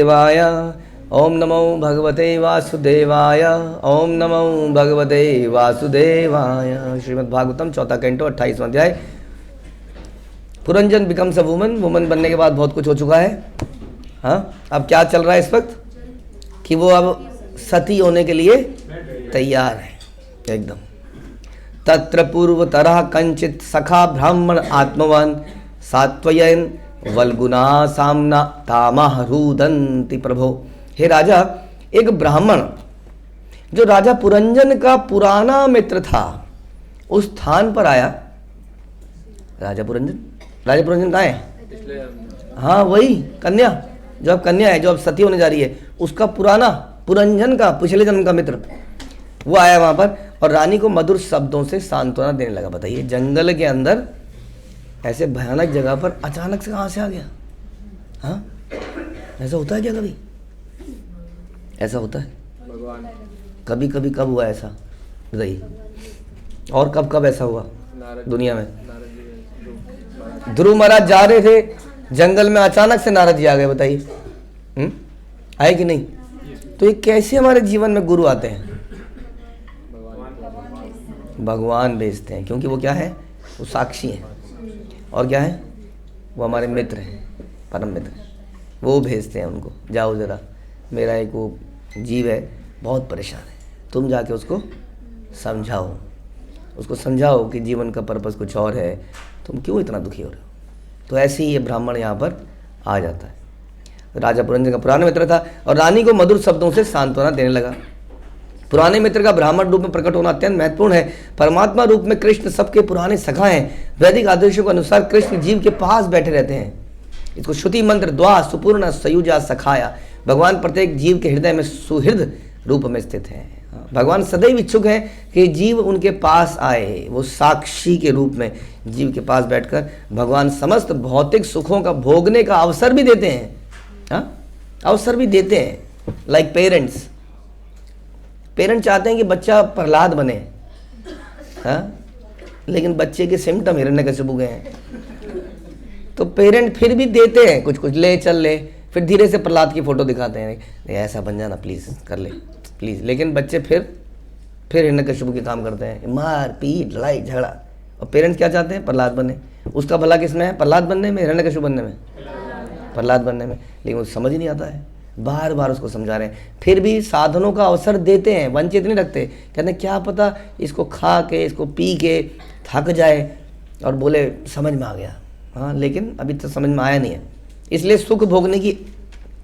देवाय ओम नमो भगवते वासुदेवाय ओम नमो भगवते वासुदेवाय। श्रीमद् भागवतम चौथा कैंटो 28वां अध्याय। Puranjan becomes a woman. Woman बनने के बाद बहुत कुछ हो चुका है। हाँ, अब क्या चल रहा है इस वक्त कि वो अब सती होने के लिए तैयार है एकदम। तत्र पूर्वतरः कंचित सखा ब्राह्मण आत्मवान सात्वयन वल्गुना सामना तामह रुदंति प्रभो। हे राजा, एक ब्राह्मण जो राजा पुरंजन का पुराना मित्र था उस स्थान पर आया। राजा पुरंजन कहाँ है? हाँ, वही कन्या, जो अब कन्या है, जो अब सती होने जा रही है, उसका पुराना पुरंजन का पिछले जन्म का मित्र वो आया वहां पर और रानी को मधुर शब्दों से सांत्वना देने लगा। बताइए, जंगल के अंदर ऐसे भयानक जगह पर अचानक से कहाँ से आ गया? हाँ, ऐसा होता है क्या? कभी ऐसा होता है? कभी कभी कब हुआ ऐसा बताइए? और कब कब ऐसा हुआ दुनिया में? ध्रुव महाराज जा रहे थे जंगल में, अचानक से नारद जी आ गए। बताइए, आए कि नहीं? तो ये कैसे हमारे जीवन में गुरु आते हैं? भगवान भेजते हैं, क्योंकि वो क्या है? वो साक्षी हैं। और क्या है? वो हमारे मित्र हैं, परम मित्र। वो भेजते हैं उनको, जाओ ज़रा, मेरा एक वो जीव है बहुत परेशान है, तुम जाके उसको समझाओ कि जीवन का पर्पस कुछ और है, तुम क्यों इतना दुखी हो रहे हो। तो ऐसे ही ये ब्राह्मण यहाँ पर आ जाता है। राजा पुरंजन का पुराना मित्र था और रानी को मधुर शब्दों से सांत्वना देने लगा। पुराने मित्र का ब्राह्मण रूप में प्रकट होना अत्यंत महत्वपूर्ण है। परमात्मा रूप में कृष्ण सबके पुराने सखा हैं। वैदिक आदेशों के अनुसार कृष्ण जीव के पास बैठे रहते हैं। इसको श्रुति मंत्र द्वा सुपूर्ण सयुजा सखाया। भगवान प्रत्येक जीव के हृदय में सुहृद रूप में स्थित हैं। भगवान सदैव इच्छुक हैं कि जीव उनके पास आए। वो साक्षी के रूप में जीव के पास बैठकर भगवान समस्त भौतिक सुखों का भोगने का अवसर भी देते हैं। अवसर भी देते हैं। लाइक पेरेंट्स चाहते हैं कि बच्चा प्रहलाद बने, लेकिन बच्चे के सिम्टम हिरण्यकशिपु के हैं। तो पेरेंट फिर भी देते हैं कुछ ले चल ले, फिर धीरे से प्रहलाद की फोटो दिखाते हैं, ऐसा बन जाना प्लीज, कर ले प्लीज। लेकिन बच्चे फिर हिरण्यकशिपु के काम करते हैं, मार पीट लड़ाई झगड़ा। और पेरेंट्स क्या चाहते हैं? प्रहलाद बने। उसका भला किसमें है? प्रहलाद बनने में, हिरण्यकशिपु बनने में? प्रहलाद बनने में। लेकिन वो समझ नहीं आता है, बार बार उसको समझा रहे हैं, फिर भी साधनों का अवसर देते हैं, वंचित नहीं रखते। कहते हैं क्या पता इसको खा के, इसको पी के थक जाए और बोले समझ में आ गया। हाँ, लेकिन अभी तक समझ में आया नहीं है, इसलिए सुख भोगने की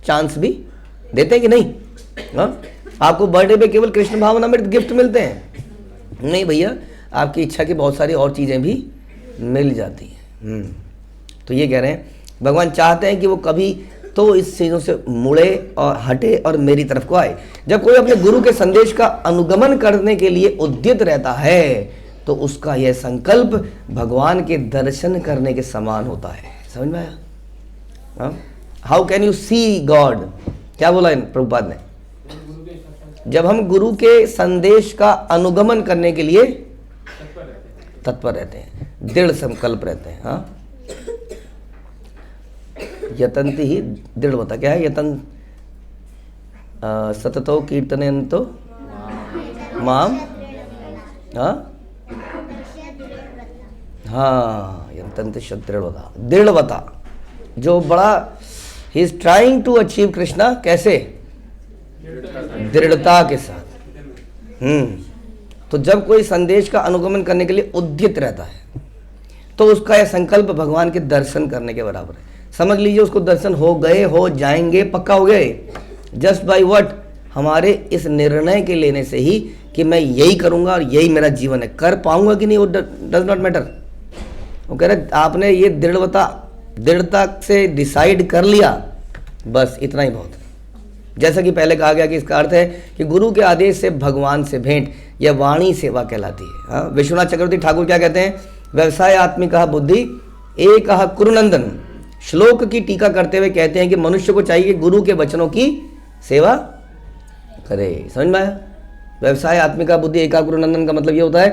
चांस भी देते हैं कि नहीं? हाँ, आपको बर्थडे पे केवल कृष्ण भावनामृत गिफ्ट मिलते हैं? नहीं भैया, आपकी इच्छा की बहुत सारी और चीज़ें भी मिल जाती हैं। तो ये कह रहे हैं भगवान चाहते हैं कि वो कभी तो इस चीज़ों से मुड़े और हटे और मेरी तरफ को आए। जब कोई अपने गुरु के संदेश का अनुगमन करने के लिए उद्यत रहता है तो उसका यह संकल्प भगवान के दर्शन करने के समान होता है। समझ में आया? How can you see God? क्या बोला इन प्रभुपाद ने? जब हम गुरु के संदेश का अनुगमन करने के लिए तत्पर रहते हैं, दृढ़ संकल्प रहते हैं। हाँ, यतंति ही दृढ़वता। क्या है यतन? सततो कीर्तनयन्तो माम। हाँ, यतंति दृढ़वता। दृढ़वता जो बड़ा, he is trying to achieve Krishna. कैसे? दृढ़ता के साथ। तो जब कोई संदेश का अनुगमन करने के लिए उद्यत रहता है तो उसका यह संकल्प भगवान के दर्शन करने के बराबर है। समझ लीजिए उसको दर्शन हो गए, हो जाएंगे, पक्का हो गए। Just by what? हमारे इस निर्णय के लेने से ही कि मैं यही करूंगा और यही मेरा जीवन है। कर पाऊंगा कि नहीं वो डज नॉट मैटर। वो कह रहे आपने ये दृढ़ता से डिसाइड कर लिया, बस इतना ही बहुत है। जैसा कि पहले कहा गया कि इसका अर्थ है कि गुरु के आदेश से भगवान से भेंट यह वाणी सेवा कहलाती है। हाँ, विश्वनाथ चक्रवर्ती ठाकुर क्या कहते हैं? व्यवसाय आत्मिका बुद्धि एक कुरुनंदन। श्लोक की टीका करते हुए कहते हैं कि मनुष्य को चाहिए गुरु के वचनों की सेवा करे। समझ में आया? व्यवसाय आत्मिका बुद्धि एका गुरुनंदन का मतलब ये होता है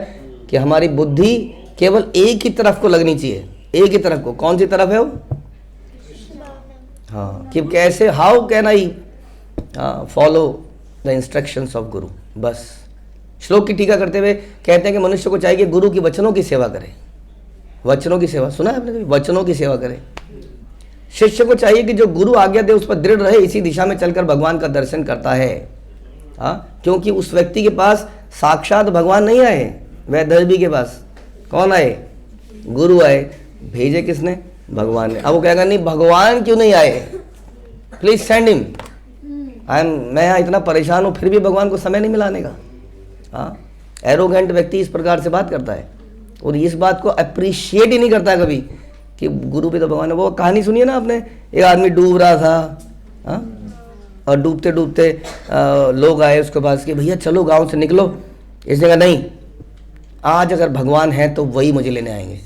कि हमारी बुद्धि केवल एक ही तरफ को लगनी चाहिए। एक ही तरफ को। कौन सी तरफ है वो? हाँ, कि कैसे, how can I follow the instructions of गुरु। बस श्लोक की टीका करते हुए कहते हैं कि मनुष्य को चाहिए कि गुरु की वचनों की सेवा करे। वचनों की सेवा सुना है आपने कभी? वचनों की सेवा करे। शिष्य को चाहिए कि जो गुरु आज्ञा दे उस पर दृढ़ रहे, इसी दिशा में चलकर भगवान का दर्शन करता है। हाँ, क्योंकि उस व्यक्ति के पास साक्षात भगवान नहीं आए, वैदर्भी के पास कौन आए? गुरु आए। भेजे किसने? भगवान ने। अब वो कहेगा नहीं भगवान क्यों नहीं आए, प्लीज सेंड हिम। मैं यहाँ इतना परेशान हूँ फिर भी भगवान को समय नहीं मिलाने का। हाँ, एरोगेंट व्यक्ति इस प्रकार से बात करता है और इस बात को अप्रिशिएट ही नहीं करता कभी कि गुरु भी तो भगवान है। वो कहानी सुनिए ना आपने, एक आदमी डूब रहा था। हाँ, और डूबते डूबते लोग आए उसके पास कि भैया चलो गांव से निकलो। इसने कहा नहीं, आज अगर भगवान है तो वही मुझे लेने आएंगे।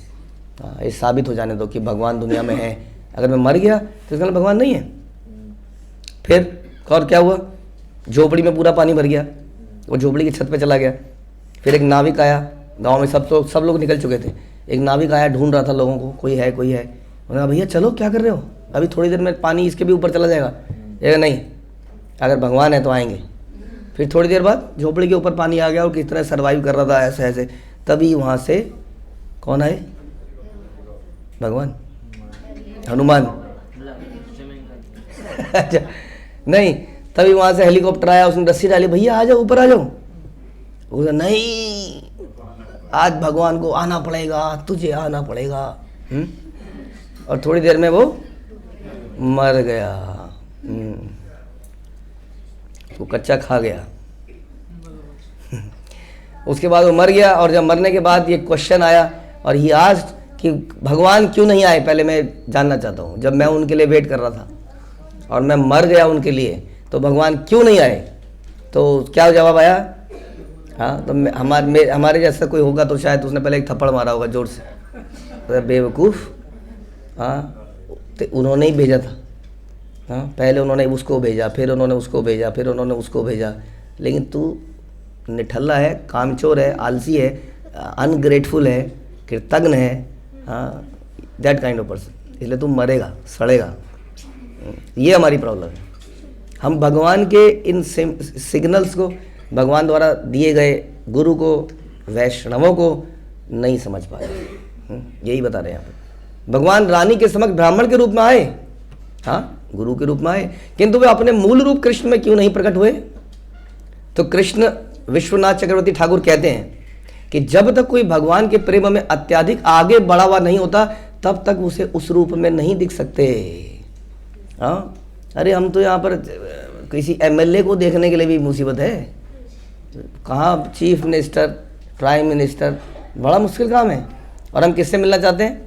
हाँ, ये साबित हो जाने दो कि भगवान दुनिया में है। अगर मैं मर गया तो इसका मतलब भगवान नहीं है। फिर और क्या हुआ? झोपड़ी में पूरा पानी भर गया, वो झोपड़ी की छत पे चला गया। फिर एक नाविक आया, गांव में सब लोग निकल चुके थे। एक नाविक आया, ढूंढ रहा था लोगों को, कोई है कोई है। उन्होंने कहा भैया चलो, क्या कर रहे हो, अभी थोड़ी देर में पानी इसके भी ऊपर चला जाएगा। ये नहीं, अगर भगवान है तो आएंगे। फिर थोड़ी देर बाद झोपड़ी के ऊपर पानी आ गया और किस तरह सर्वाइव कर रहा था ऐसे ऐसे। तभी वहाँ से कौन आए? भगवान, हनुमान। अच्छा नहीं, तभी वहाँ से हेलीकॉप्टर आया, उसने रस्सी डाली, भैया आ जाओ ऊपर आ जाओ। उसने नहीं, आज भगवान को आना पड़ेगा, तुझे आना पड़ेगा। और थोड़ी देर में वो मर गया। वो कच्चा खा गया। उसके बाद वो मर गया। और जब मरने के बाद ये क्वेश्चन आया और ही आस्क्ड कि भगवान क्यों नहीं आए, पहले मैं जानना चाहता हूँ। जब मैं उनके लिए वेट कर रहा था और मैं मर गया उनके लिए, तो भगवान क्यों नहीं आए? तो क्या जवाब आया? हाँ, तो हमारे जैसा कोई होगा तो शायद उसने पहले एक थप्पड़ मारा होगा जोर से, तो बेवकूफ़। हाँ, तो उन्होंने ही भेजा था। हाँ, पहले उन्होंने उसको भेजा, फिर उन्होंने उसको भेजा, फिर उन्होंने उसको भेजा। लेकिन तू निठल्ला है, कामचोर है, आलसी है, अनग्रेटफुल है, कृतज्ञ है। हाँ, दैट काइंड ऑफ पर्सन। इसलिए तू मरेगा, सड़ेगा। ये हमारी प्रॉब्लम है। हम भगवान के इन सिग्नल्स को, भगवान द्वारा दिए गए गुरु को, वैष्णवों को नहीं समझ पा रहे। यही बता रहे हैं यहाँ पर। भगवान रानी के समक्ष ब्राह्मण के रूप में आए, हाँ, गुरु के रूप में आए, किंतु वे अपने मूल रूप कृष्ण में क्यों नहीं प्रकट हुए? तो कृष्ण विश्वनाथ चक्रवर्ती ठाकुर कहते हैं कि जब तक कोई भगवान के प्रेम में अत्यधिक आगे बढ़ा हुआ नहीं होता, तब तक उसे उस रूप में नहीं दिख सकते। हाँ, अरे हम तो यहाँ पर किसी एमएलए को देखने के लिए भी मुसीबत है। कहाँ चीफ मिनिस्टर, प्राइम मिनिस्टर, बड़ा मुश्किल काम है। और हम किससे मिलना चाहते हैं?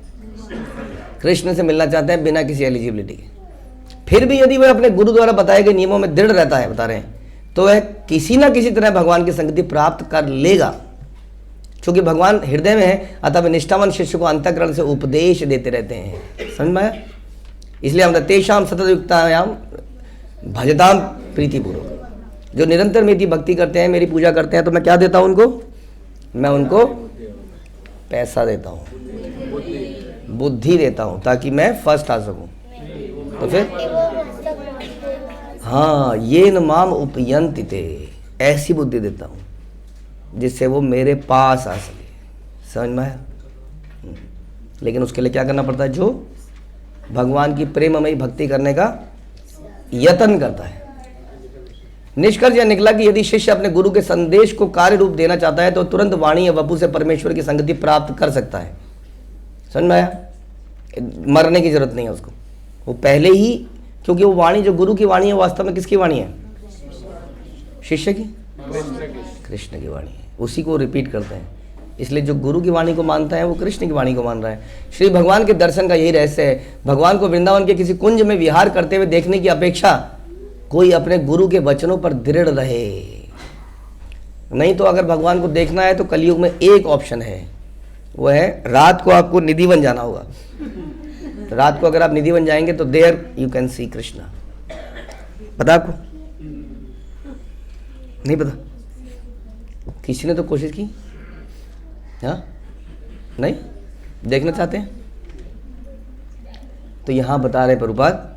कृष्ण से मिलना चाहते हैं, बिना किसी एलिजिबिलिटी के। फिर भी यदि वह अपने गुरु द्वारा बताए गए नियमों में दृढ़ रहता है, बता रहे हैं, तो वह किसी ना किसी तरह भगवान की संगति प्राप्त कर लेगा। क्योंकि भगवान हृदय में है, अतः वे निष्ठावान शिष्य को अंतःकरण से उपदेश देते रहते हैं। समझ में आया? इसलिए हम तेषाम सततयुक्तायाम भजताम प्रीतिपूर्वक। जो निरंतर मेरी भक्ति करते हैं, मेरी पूजा करते हैं, तो मैं क्या देता हूँ उनको? मैं उनको पैसा देता हूँ, बुद्धि देता हूँ, ताकि मैं फर्स्ट आ सकूँ। तो फिर हाँ, ये न माम उपयंति ते, ऐसी बुद्धि देता हूँ जिससे वो मेरे पास आ सके। समझ में आया? लेकिन उसके लिए क्या करना पड़ता है? जो भगवान की प्रेममयी भक्ति करने का यत्न करता है। निष्कर्ष यह निकला कि यदि शिष्य अपने गुरु के संदेश को कार्य रूप देना चाहता है तो तुरंत वाणी या वपु से परमेश्वर की संगति प्राप्त कर सकता है। समझ में आया? मरने की जरूरत नहीं है उसको, वो पहले ही, क्योंकि वो वाणी जो गुरु की वाणी है वास्तव में किसकी वाणी है? शिष्य की, कृष्ण की वाणी है। उसी को रिपीट करते हैं। इसलिए जो गुरु की वाणी को मानता है वो कृष्ण की वाणी को मान रहा है। श्री भगवान के दर्शन का यही रहस्य है। भगवान को वृंदावन के किसी कुंज में विहार करते हुए देखने की अपेक्षा कोई अपने गुरु के वचनों पर दृढ़ रहे। नहीं तो अगर भगवान को देखना है तो कलयुग में एक ऑप्शन है, वो है रात को आपको निधिवन जाना होगा। रात को अगर आप निधिवन जाएंगे तो there you can see Krishna. पता आपको? नहीं पता? किसी ने तो कोशिश की? हाँ, नहीं देखना चाहते हैं? तो यहां बता रहे प्रभुपाद,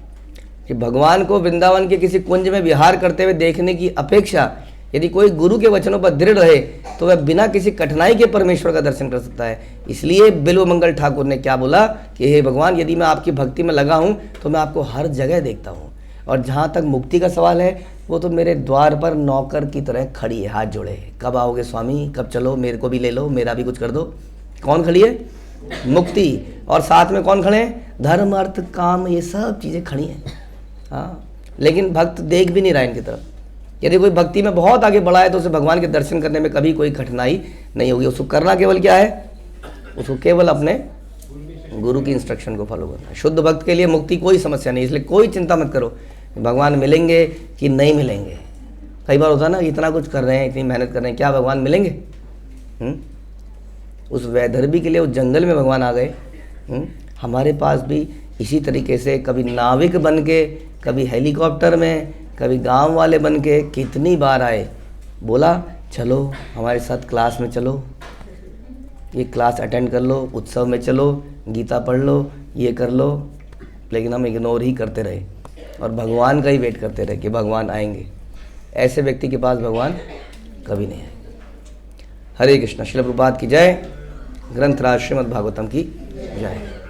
कि भगवान को वृंदावन के किसी कुंज में विहार करते हुए देखने की अपेक्षा यदि कोई गुरु के वचनों पर दृढ़ रहे तो वह बिना किसी कठिनाई के परमेश्वर का दर्शन कर सकता है। इसलिए बिल्वमंगल ठाकुर ने क्या बोला कि हे भगवान, यदि मैं आपकी भक्ति में लगा हूँ तो मैं आपको हर जगह देखता हूँ, और जहाँ तक मुक्ति का सवाल है वो तो मेरे द्वार पर नौकर की तरह खड़ी है, हाथ जोड़े, कब आओगे स्वामी, कब चलो, मेरे को भी ले लो, मेरा भी कुछ कर दो। कौन खड़ी है? मुक्ति। और साथ में कौन खड़े हैं? धर्म, अर्थ, काम, ये सब चीज़ें खड़ी हैं। हाँ, लेकिन भक्त देख भी नहीं रहा इनकी तरफ। यदि कोई भक्ति में बहुत आगे बढ़ा है तो उसे भगवान के दर्शन करने में कभी कोई कठिनाई नहीं होगी। उसको करना केवल क्या है? उसको केवल अपने गुरु की इंस्ट्रक्शन को फॉलो करना है। शुद्ध भक्त के लिए मुक्ति कोई समस्या नहीं, इसलिए कोई चिंता मत करो भगवान मिलेंगे कि नहीं मिलेंगे। कई बार होता है ना, इतना कुछ कर रहे हैं, इतनी मेहनत कर रहे हैं, क्या भगवान मिलेंगे? उस वैदर्भी के लिए उस जंगल में भगवान आ गए। हमारे पास भी इसी तरीके से कभी नाविक बन के, कभी हेलीकॉप्टर में, कभी गांव वाले बन के कितनी बार आए, बोला चलो हमारे साथ क्लास में चलो, ये क्लास अटेंड कर लो, उत्सव में चलो, गीता पढ़ लो, ये कर लो, लेकिन हम इग्नोर ही करते रहे और भगवान का ही वेट करते रहे कि भगवान आएंगे। ऐसे व्यक्ति के पास भगवान कभी नहीं आएगा। हरे कृष्ण। श्रील प्रभुपाद की जय। ग्रंथराज श्रीमद् भागवतम की जय।